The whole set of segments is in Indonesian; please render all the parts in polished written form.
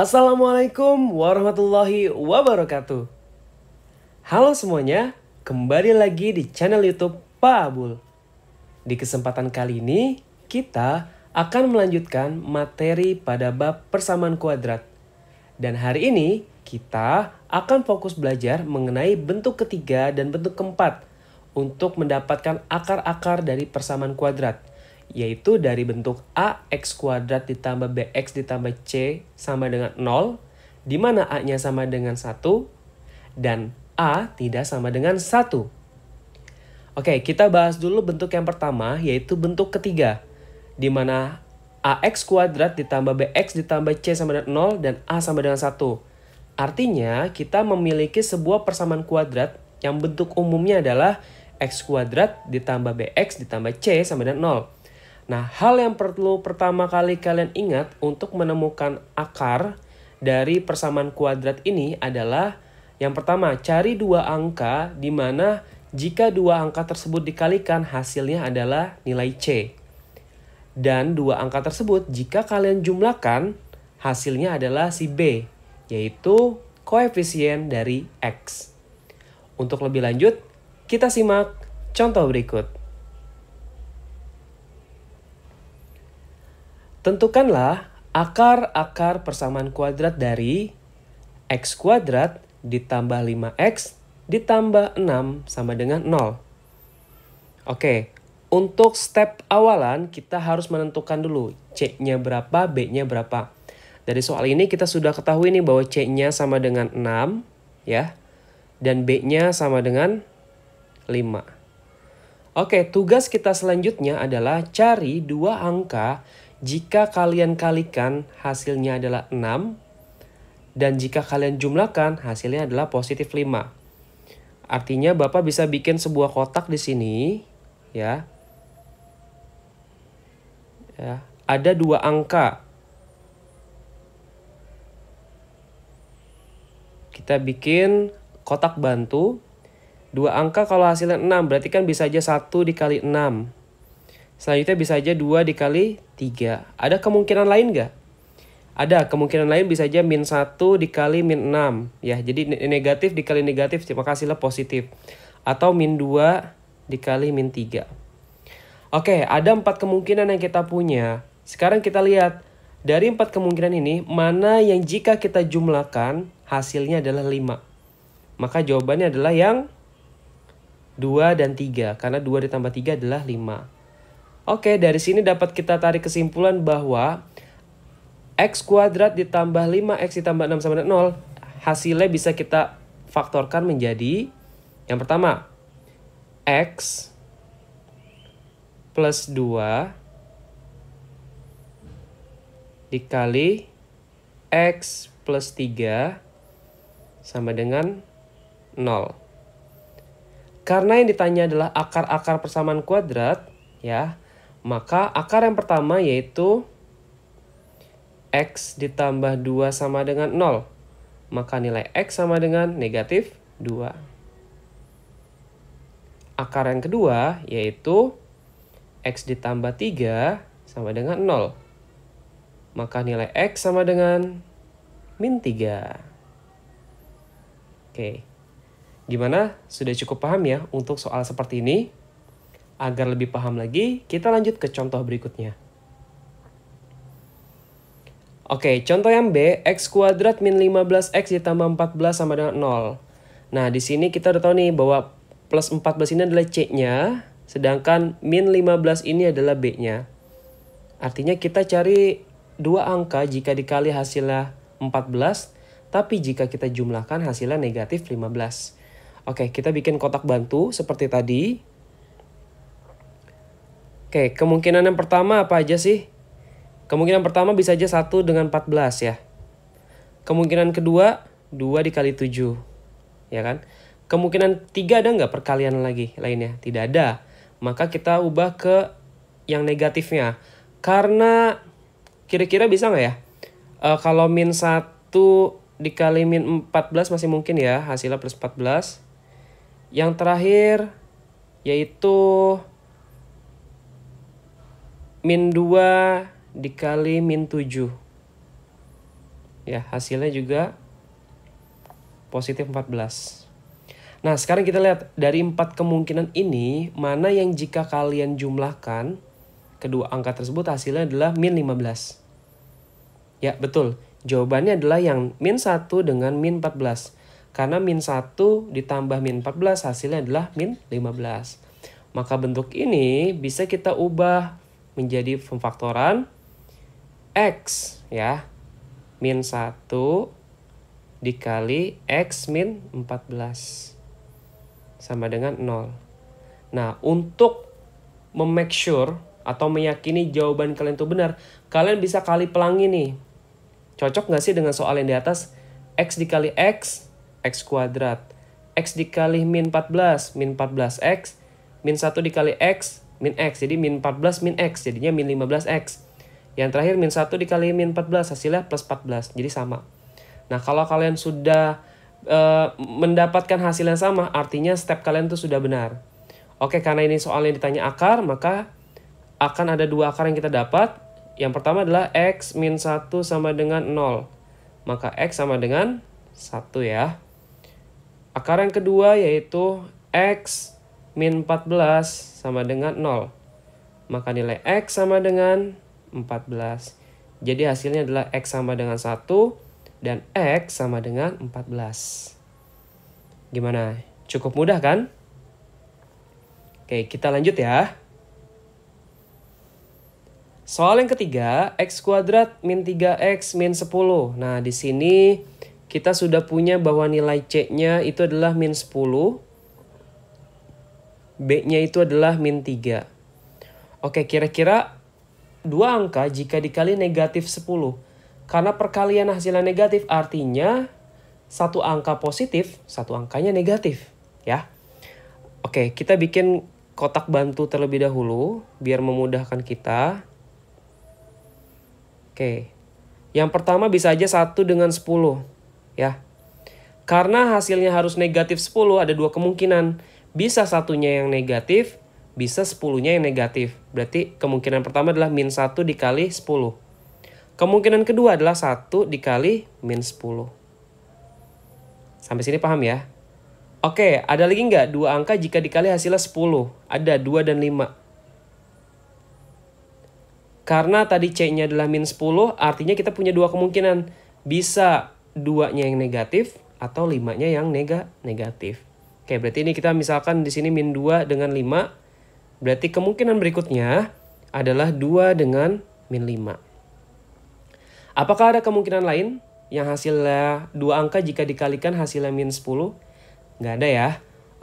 Assalamualaikum warahmatullahi wabarakatuh. Halo semuanya, kembali lagi di channel YouTube Pak Abul. Di kesempatan kali ini, kita akan melanjutkan materi pada bab persamaan kuadrat. Dan hari ini, kita akan fokus belajar mengenai bentuk ketiga dan bentuk keempat untuk mendapatkan akar-akar dari persamaan kuadrat, yaitu dari bentuk ax kuadrat ditambah bx ditambah c sama dengan 0, di mana a-nya sama dengan 1, dan a tidak sama dengan 1. Oke, kita bahas dulu bentuk yang pertama, yaitu bentuk ketiga, di mana ax kuadrat ditambah bx ditambah c sama dengan 0 dan a sama dengan 1. Artinya, kita memiliki sebuah persamaan kuadrat yang bentuk umumnya adalah x kuadrat ditambah bx ditambah c sama dengan 0. Nah, hal yang perlu pertama kali kalian ingat untuk menemukan akar dari persamaan kuadrat ini adalah yang pertama, cari dua angka di mana jika dua angka tersebut dikalikan hasilnya adalah nilai C. Dan dua angka tersebut jika kalian jumlahkan hasilnya adalah si B, yaitu koefisien dari X. Untuk lebih lanjut, kita simak contoh berikut. Tentukanlah akar-akar persamaan kuadrat dari x kuadrat ditambah 5x ditambah 6 sama dengan 0. Oke, untuk step awalan kita harus menentukan dulu c-nya berapa, b-nya berapa. Dari soal ini kita sudah ketahui nih bahwa c-nya sama dengan 6 ya, dan b-nya sama dengan 5. Oke, tugas kita selanjutnya adalah cari dua angka jika kalian kalikan hasilnya adalah 6 dan jika kalian jumlahkan hasilnya adalah positif 5. Artinya Bapak bisa bikin sebuah kotak di sini ya. Ada dua angka. Kita bikin kotak bantu. Dua angka kalau hasilnya 6 berarti kan bisa aja 1 dikali 6. Selanjutnya bisa aja 2 dikali 3. Ada kemungkinan lain nggak? Ada, kemungkinan lain bisa aja min 1 dikali min 6. Ya, jadi negatif dikali negatif, maka hasilnya positif. Atau min 2 dikali min 3. Oke, ada 4 kemungkinan yang kita punya. Sekarang kita lihat, dari 4 kemungkinan ini, mana yang jika kita jumlahkan, hasilnya adalah 5. Maka jawabannya adalah yang 2 dan 3. Karena 2 ditambah 3 adalah 5. Oke, dari sini dapat kita tarik kesimpulan bahwa x kuadrat ditambah 5x ditambah 6 sama dengan 0, hasilnya bisa kita faktorkan menjadi yang pertama, x plus 2 dikali x plus 3 sama dengan 0. Karena yang ditanya adalah akar-akar persamaan kuadrat, ya, maka akar yang pertama yaitu x ditambah 2 sama dengan 0. Maka nilai x sama dengan negatif 2. Akar yang kedua yaitu x ditambah 3 sama dengan 0. Maka nilai x sama dengan min 3. Oke. Gimana? Sudah cukup paham ya untuk soal seperti ini? Agar lebih paham lagi, kita lanjut ke contoh berikutnya. Oke, contoh yang B, x kuadrat min 15x ditambah 14 sama dengan 0. Nah, di sini kita udah tahu nih bahwa plus 14 ini adalah C-nya, sedangkan min 15 ini adalah B-nya. Artinya kita cari dua angka jika dikali hasilnya 14, tapi jika kita jumlahkan hasilnya negatif 15. Oke, kita bikin kotak bantu seperti tadi. Oke, kemungkinan yang pertama apa aja sih? Kemungkinan pertama bisa aja 1 dengan 14 ya. Kemungkinan kedua 2 dikali 7. Ya kan? Kemungkinan 3 ada nggak perkalian lagi lainnya? Tidak ada. Maka kita ubah ke yang negatifnya. Karena kira-kira bisa nggak ya? Kalau min 1 dikali min 14 masih mungkin ya. Hasilnya plus 14. Yang terakhir yaitu min 2 dikali min 7. Ya, hasilnya juga positif 14. Nah, sekarang kita lihat dari 4 kemungkinan ini, mana yang jika kalian jumlahkan, kedua angka tersebut hasilnya adalah min 15. Ya, betul. Jawabannya adalah yang min 1 dengan min 14. Karena min 1 ditambah min 14 hasilnya adalah min 15. Maka bentuk ini bisa kita ubah menjadi pemfaktoran X ya. Min 1 dikali X min 14 sama dengan 0. Nah, untuk memake sure atau meyakini jawaban kalian itu benar, kalian bisa kali pelangi nih. Cocok nggak sih dengan soal yang di atas? X dikali X, X kuadrat. X dikali min 14, min 14X. Min 1 dikali X, min X. Jadi min 14 min X, jadinya min 15X. Yang terakhir min 1 dikali min 14, hasilnya plus 14, jadi sama. Nah, kalau kalian sudah mendapatkan hasil yang sama, artinya step kalian tuh sudah benar. Oke, karena ini soalnya ditanya akar, maka akan ada 2 akar yang kita dapat. Yang pertama adalah X min 1 sama dengan 0. Maka X sama dengan 1 ya. Akar yang kedua yaitu X min 14 sama dengan 0. Maka nilai X sama dengan 14. Jadi hasilnya adalah X sama dengan 1 dan X sama dengan 14. Gimana? Cukup mudah kan? Oke, kita lanjut ya. Soal yang ketiga, X kuadrat min 3X min 10. Nah, di sini kita sudah punya bahwa nilai C-nya itu adalah min 10. B-nya itu adalah min 3. Oke, kira-kira 2 angka jika dikali negatif 10. Karena perkalian hasilnya negatif, artinya 1 angka positif, 1 angkanya negatif. Ya. Oke, kita bikin kotak bantu terlebih dahulu, biar memudahkan kita. Oke, yang pertama bisa aja 1 dengan 10. Ya. Karena hasilnya harus negatif 10, ada 2 kemungkinan. Bisa satunya yang negatif, bisa 10-nya yang negatif. Berarti kemungkinan pertama adalah min 1 dikali 10. Kemungkinan kedua adalah 1 dikali min 10. Sampai sini paham ya? Oke, ada lagi nggak 2 angka jika dikali hasilnya 10? Ada 2 dan 5. Karena tadi C-nya adalah min 10, artinya kita punya 2 kemungkinan. Bisa 2-nya yang negatif atau 5-nya yang negatif. Oke, berarti ini kita misalkan di sini min 2 dengan 5. Berarti kemungkinan berikutnya adalah 2 dengan min 5. Apakah ada kemungkinan lain yang hasilnya 2 angka jika dikalikan hasilnya min 10? Nggak ada ya.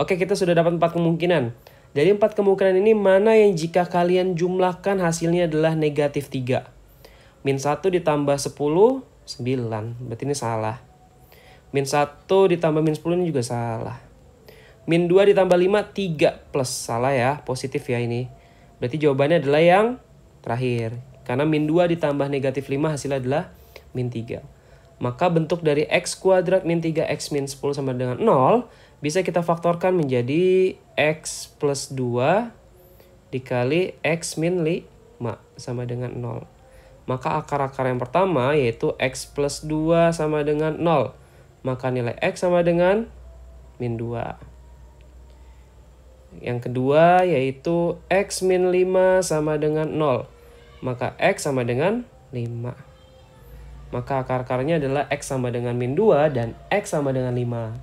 Oke, kita sudah dapat 4 kemungkinan. Dari 4 kemungkinan ini mana yang jika kalian jumlahkan hasilnya adalah negatif 3? Min 1 ditambah 10, 9. Berarti ini salah. Min 1 ditambah min 10 ini juga salah. Min 2 ditambah 5, 3 plus. Salah ya, positif ya ini. Berarti jawabannya adalah yang terakhir. Karena min 2 ditambah negatif 5 hasilnya adalah min 3. Maka bentuk dari X kuadrat min 3X min 10 sama dengan 0 bisa kita faktorkan menjadi X plus 2 dikali X min 5 sama dengan 0. Maka akar-akar yang pertama yaitu X plus 2 sama dengan 0. Maka nilai X sama dengan min 2. Yang kedua yaitu X min 5 sama dengan 0. Maka X sama dengan 5. Maka akar-akarnya adalah X sama dengan min 2 dan X sama dengan 5.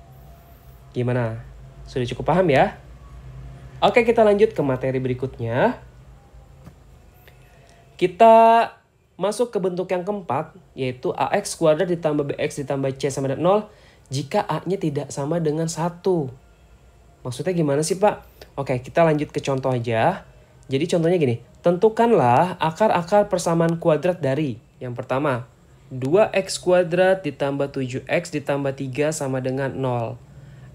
Gimana? Sudah cukup paham ya? Oke, kita lanjut ke materi berikutnya. Kita masuk ke bentuk yang keempat, yaitu AX kuadrat ditambah BX ditambah C sama dengan 0 jika A-nya tidak sama dengan 1. Maksudnya gimana sih, Pak? Oke, kita lanjut ke contoh aja. Jadi contohnya gini, tentukanlah akar-akar persamaan kuadrat dari yang pertama, 2x kuadrat ditambah 7x ditambah 3 sama dengan 0.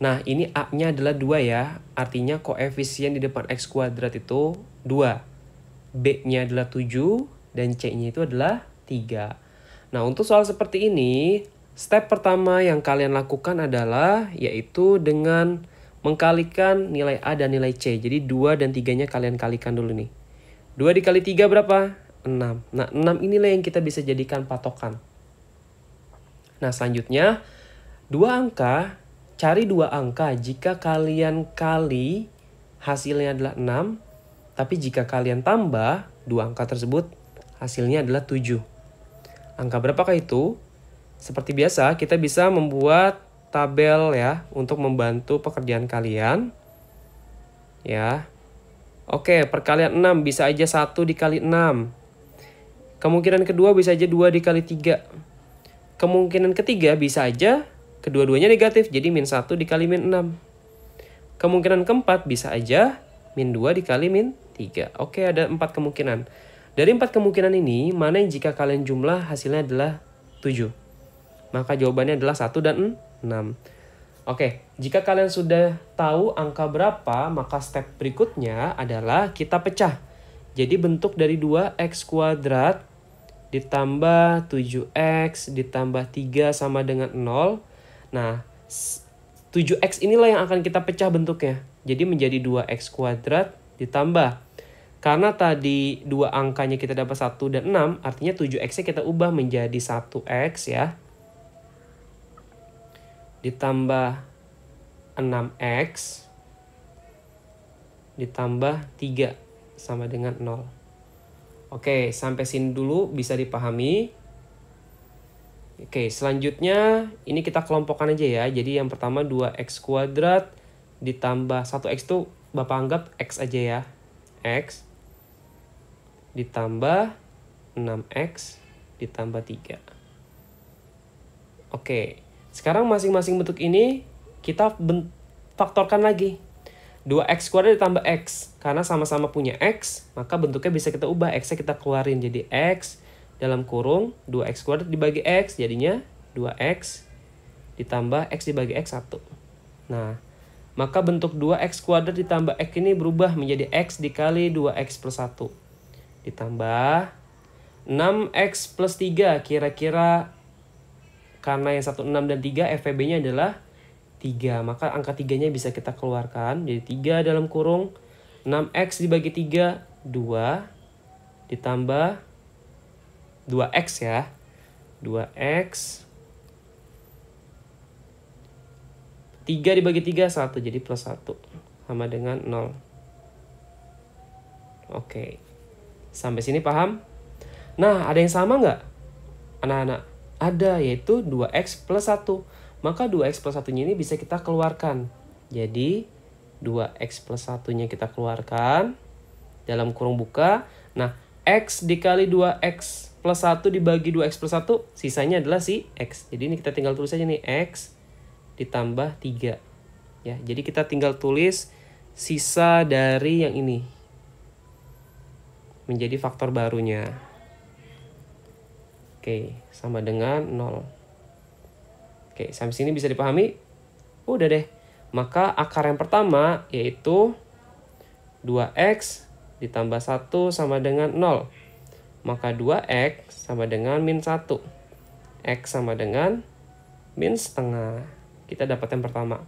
Nah, ini A-nya adalah 2 ya, artinya koefisien di depan x kuadrat itu 2. B-nya adalah 7 dan C-nya itu adalah 3. Nah, untuk soal seperti ini, step pertama yang kalian lakukan adalah yaitu dengan mengkalikan nilai A dan nilai C. Jadi 2 dan 3-nya kalian kalikan dulu nih. 2 dikali 3 berapa? 6. Nah, 6 inilah yang kita bisa jadikan patokan. Nah, selanjutnya dua angka, cari dua angka jika kalian kali hasilnya adalah 6, tapi jika kalian tambah dua angka tersebut hasilnya adalah 7. Angka berapakah itu? Seperti biasa, kita bisa membuat tabel ya untuk membantu pekerjaan kalian. Ya. Oke, perkalian 6 bisa aja 1 dikali 6. Kemungkinan kedua bisa aja 2 dikali 3. Kemungkinan ketiga bisa aja kedua-duanya negatif, jadi min 1 dikali min 6. Kemungkinan keempat bisa aja min 2 dikali min 3. Oke, ada 4 kemungkinan. Dari 4 kemungkinan ini, mana yang jika kalian jumlah hasilnya adalah 7? Maka jawabannya adalah 1 dan 6. Oke, jika kalian sudah tahu angka berapa, maka step berikutnya adalah kita pecah. Jadi bentuk dari 2x kuadrat ditambah 7x ditambah 3 sama dengan 0. Nah, 7x inilah yang akan kita pecah bentuknya. Jadi menjadi 2x kuadrat ditambah. Karena tadi dua angkanya kita dapat 1 dan 6, artinya 7x-nya kita ubah menjadi 1x ya. Ditambah 6x ditambah 3 sama dengan 0. Oke, sampai sini dulu bisa dipahami. Oke, selanjutnya ini kita kelompokkan aja ya. Jadi yang pertama 2x kuadrat ditambah 1x itu Bapak anggap x aja ya. X ditambah 6x ditambah 3. Oke. Sekarang masing-masing bentuk ini kita faktorkan lagi. 2x kuadrat ditambah x. Karena sama-sama punya x, maka bentuknya bisa kita ubah. X-nya kita keluarin jadi x dalam kurung 2x kuadrat dibagi x. Jadinya 2x ditambah x dibagi x 1. Nah, maka bentuk 2x kuadrat ditambah x ini berubah menjadi x dikali 2x plus 1. Ditambah 6x plus 3. Kira-kira karena yang 1, 6, dan 3 FVB-nya adalah 3. Maka angka 3-nya bisa kita keluarkan. Jadi 3 dalam kurung 6x dibagi 3, 2. Ditambah 2x ya. 2x. 3 dibagi 3, 1. Jadi plus 1. Sama dengan 0. Oke. Sampai sini paham? Nah, ada yang sama nggak? Anak-anak? Ada, yaitu 2x plus 1. Maka 2x plus 1-nya ini bisa kita keluarkan. Jadi 2x plus 1-nya kita keluarkan dalam kurung buka. Nah, x dikali 2x plus 1 dibagi 2x plus 1, sisanya adalah si x. Jadi ini kita tinggal tulis aja nih, x ditambah 3. Ya, jadi kita tinggal tulis sisa dari yang ini menjadi faktor barunya. Oke, sama dengan 0. Oke, sampai sini bisa dipahami? Udah deh. Maka akar yang pertama yaitu 2x ditambah 1 sama dengan 0. Maka 2x sama dengan min 1. X sama dengan min setengah. Kita dapat yang pertama.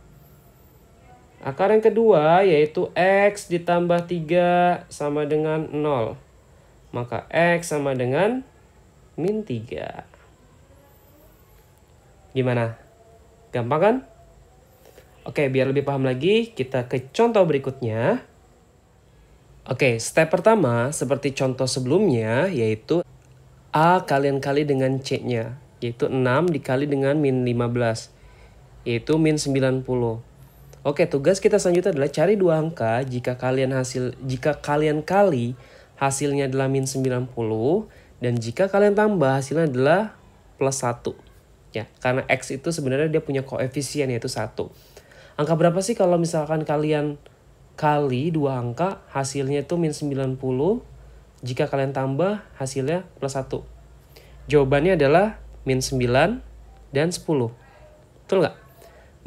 Akar yang kedua yaitu x ditambah 3 sama dengan 0. Maka x sama dengan min 3. Gimana? Gampang kan? Oke, biar lebih paham lagi, kita ke contoh berikutnya. Oke, step pertama seperti contoh sebelumnya, yaitu A kalian kali dengan C-nya. Yaitu 6 dikali dengan min 15. Yaitu min 90. Oke, tugas kita selanjutnya adalah cari dua angka jika kalian kali hasilnya adalah min 90. Dan jika kalian tambah hasilnya adalah plus 1. Ya, karena X itu sebenarnya dia punya koefisien yaitu 1. Angka berapa sih kalau misalkan kalian kali dua angka hasilnya itu min 90. Jika kalian tambah hasilnya plus 1. Jawabannya adalah min 9 dan 10. Betul nggak?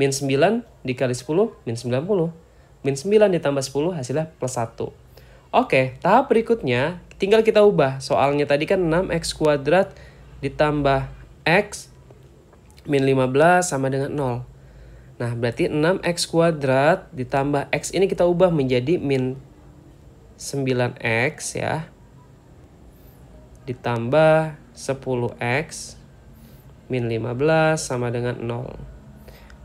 Min 9 dikali 10 min 90. Min 9 ditambah 10 hasilnya plus 1. Oke, tahap berikutnya tinggal kita ubah. Soalnya tadi kan 6x kuadrat ditambah x min 15 sama dengan 0. Nah, berarti 6x kuadrat ditambah x ini kita ubah menjadi min 9x ya. Ditambah 10x min 15 sama dengan 0.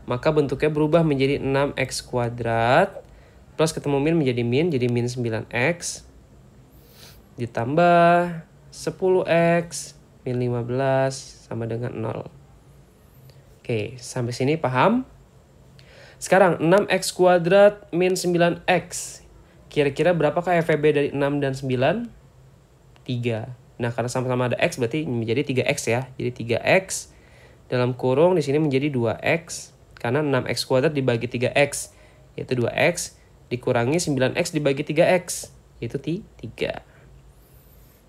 Maka bentuknya berubah menjadi 6x kuadrat plus ketemu min menjadi min, jadi min 9x ditambah 10x min 15 sama dengan 0. Oke, sampai sini paham? Sekarang 6x kuadrat min 9x. Kira-kira berapakah FEB dari 6 dan 9? 3. Nah, karena sama-sama ada x berarti menjadi 3x ya. Jadi 3x dalam kurung di sini menjadi 2x. Karena 6x kuadrat dibagi 3x, yaitu 2x. Dikurangi 9x dibagi 3x, yaitu 3.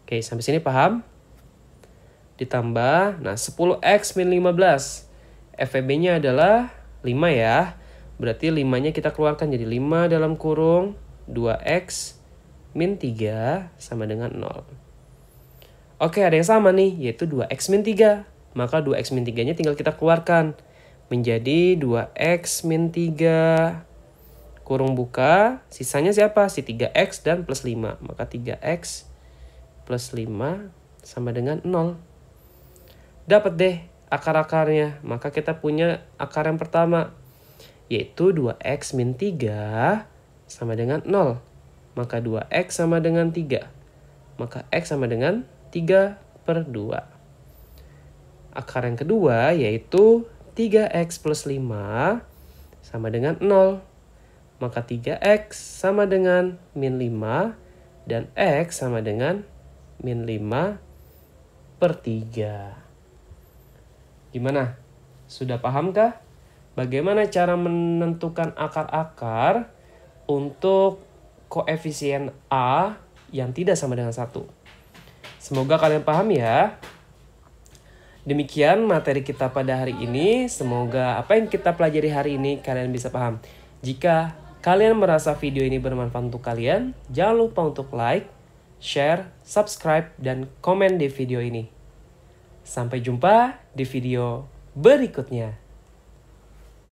Oke, sampai sini paham? Ditambah, nah 10x min 15. FEB-nya adalah 5 ya. Berarti 5-nya kita keluarkan jadi 5 dalam kurung 2x min 3 sama dengan 0. Oke, ada yang sama nih, yaitu 2x min 3. Maka 2x min 3-nya tinggal kita keluarkan. Menjadi 2x min 3. Kurung buka, sisanya siapa? Si 3x dan plus 5. Maka 3x plus 5 sama dengan 0. Dapat deh akar-akarnya. Maka kita punya akar yang pertama, yaitu 2x min 3 sama dengan 0. Maka 2x sama dengan 3. Maka x sama dengan 3/2. Akar yang kedua yaitu 3x plus 5 sama dengan 0. Maka 3x sama dengan min 5 dan x sama dengan min 5/3. Gimana? Sudah pahamkah? Bagaimana cara menentukan akar-akar untuk koefisien A yang tidak sama dengan 1? Semoga kalian paham ya. Demikian materi kita pada hari ini. Semoga apa yang kita pelajari hari ini kalian bisa paham. Jika kalian merasa video ini bermanfaat untuk kalian, jangan lupa untuk like, share, subscribe, dan komen di video ini. Sampai jumpa di video berikutnya.